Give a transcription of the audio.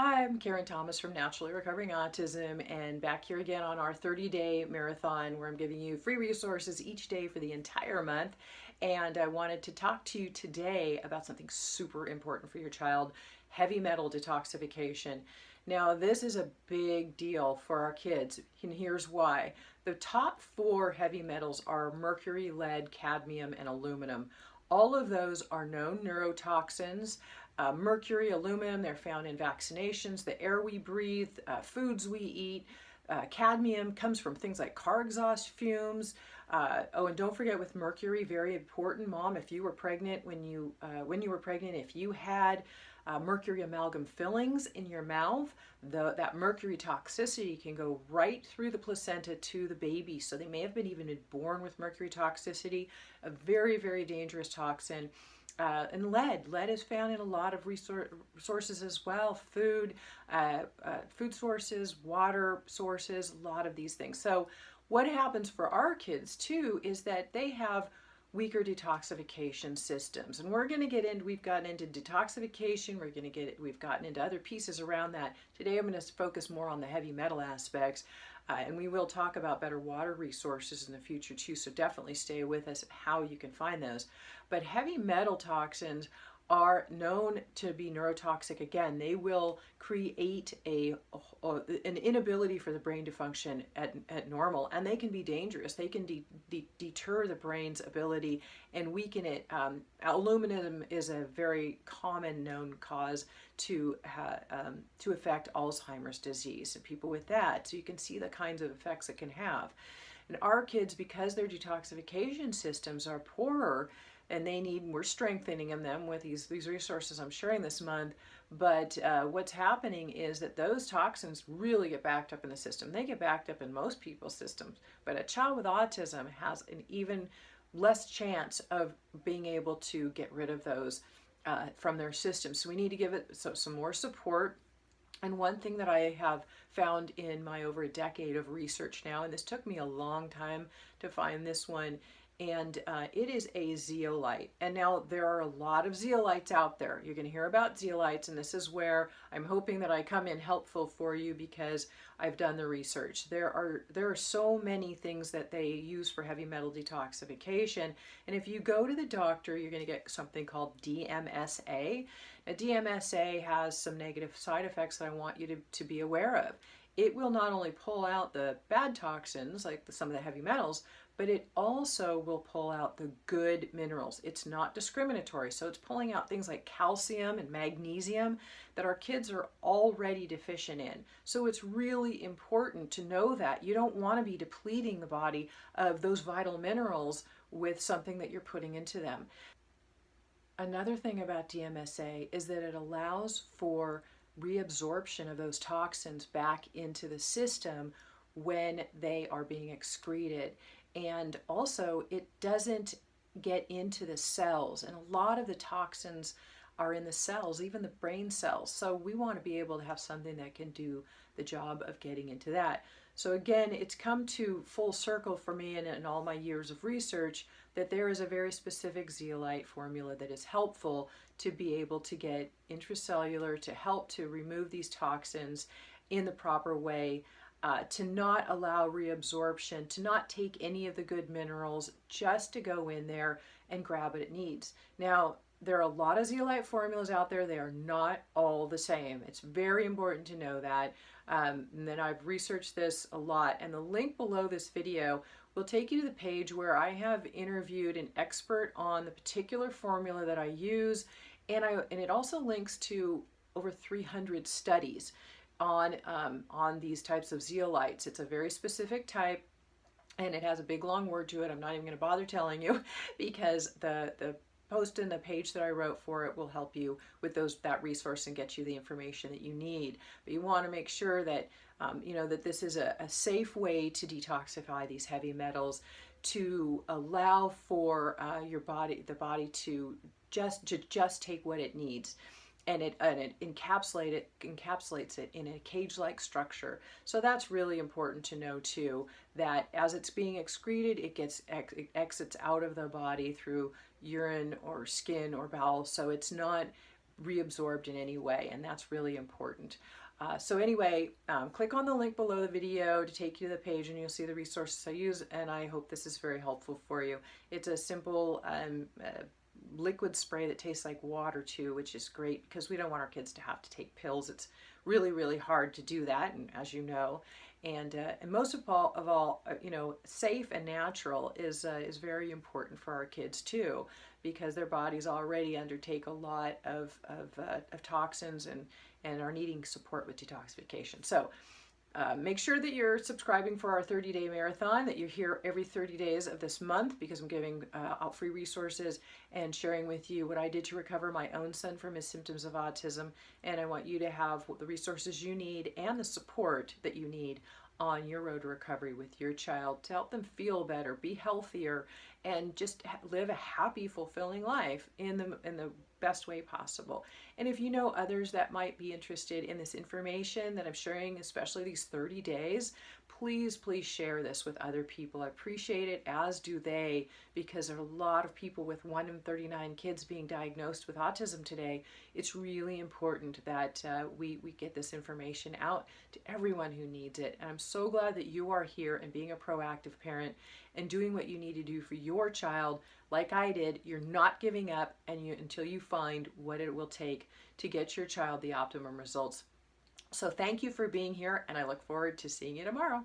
Hi, I'm Karen Thomas from Naturally Recovering Autism, and back here again on our 30-day marathon where I'm giving you free resources each day for the entire month. And I wanted to talk to you today about something super important for your child: heavy metal detoxification. Now, this is a big deal for our kids, and here's why. The top four heavy metals are mercury, lead, cadmium, and aluminum. All of those are known neurotoxins. Mercury, aluminum, they're found in vaccinations, the air we breathe, foods we eat. Cadmium comes from things like car exhaust fumes. Oh, and don't forget with mercury, very important, Mom, if you were pregnant, when you were pregnant, if you had mercury amalgam fillings in your mouth, that mercury toxicity can go right through the placenta to the baby. So they may have been even born with mercury toxicity, a very, very dangerous toxin. And lead is found in a lot of resources as well: food, food sources, water sources, a lot of these things. So what happens for our kids too is that they have weaker detoxification systems, and we've gotten into detoxification, we've gotten into other pieces around that. Today I'm going to focus more on the heavy metal aspects, and we will talk about better water resources in the future too, so definitely stay with us how you can find those. But heavy metal toxins are known to be neurotoxic. Again, they will create an inability for the brain to function at normal, and they can be dangerous. They can deter the brain's ability and weaken it. Aluminum is a very common known cause to affect Alzheimer's disease and people with that. So you can see the kinds of effects it can have. And our kids, because their detoxification systems are poorer, and we're strengthening them with these resources I'm sharing this month. But what's happening is that those toxins really get backed up in the system. They get backed up in most people's systems, but a child with autism has an even less chance of being able to get rid of those from their system. So we need to give it some more support. And one thing that I have found in my over a decade of research now, and this took me a long time to find this one, and it is a zeolite. And now there are a lot of zeolites out there. You're going to hear about zeolites, and this is where I'm hoping that I come in helpful for you because I've done the research. There are so many things that they use for heavy metal detoxification, and if you go to the doctor, you're going to get something called DMSA. Now, DMSA has some negative side effects that I want you to be aware of. It will not only pull out the bad toxins, like some of the heavy metals, but it also will pull out the good minerals. It's not discriminatory, so it's pulling out things like calcium and magnesium that our kids are already deficient in. So it's really important to know that. You don't want to be depleting the body of those vital minerals with something that you're putting into them. Another thing about DMSA is that it allows for reabsorption of those toxins back into the system when they are being excreted. And also, it doesn't get into the cells, and a lot of the toxins are in the cells, even the brain cells. So we want to be able to have something that can do the job of getting into that. So again, it's come to full circle for me in all my years of research that there is a very specific zeolite formula that is helpful to be able to get intracellular, to help to remove these toxins in the proper way, to not allow reabsorption, to not take any of the good minerals, just to go in there and grab what it needs. Now, there are a lot of zeolite formulas out there. They are not all the same. It's very important to know that. And then I've researched this a lot, and the link below this video will take you to the page where I have interviewed an expert on the particular formula that I use, and it also links to over 300 studies on these types of zeolites. It's a very specific type, and it has a big long word to it. I'm not even going to bother telling you because the post in the page that I wrote for it will help you with that resource and get you the information that you need. But you want to make sure that that this is a safe way to detoxify these heavy metals, to allow for the body to just take what it needs. And it encapsulates it in a cage-like structure. So that's really important to know too, that as it's being excreted, it exits out of the body through urine or skin or bowel. So it's not reabsorbed in any way, and that's really important. So anyway, click on the link below the video to take you to the page, and you'll see the resources I use, and I hope this is very helpful for you. It's a simple liquid spray that tastes like water too, which is great because we don't want our kids to have to take pills. It's really, really hard to do that, and as you know, and most of all, you know, safe and natural is very important for our kids too, because their bodies already undertake a lot of toxins and are needing support with detoxification. So make sure that you're subscribing for our 30-day marathon, that you're here every 30 days of this month, because I'm giving out free resources and sharing with you what I did to recover my own son from his symptoms of autism. And I want you to have the resources you need and the support that you need on your road to recovery with your child to help them feel better, be healthier, and just live a happy, fulfilling life in the best way possible. And if you know others that might be interested in this information that I'm sharing, especially these 30 days, please, please share this with other people. I appreciate it, as do they, because there are a lot of people with 1 in 39 kids being diagnosed with autism today. It's really important that we get this information out to everyone who needs it. And I'm so glad that you are here and being a proactive parent and doing what you need to do for your child, like I did. You're not giving up until you find what it will take to get your child the optimum results. So thank you for being here, and I look forward to seeing you tomorrow.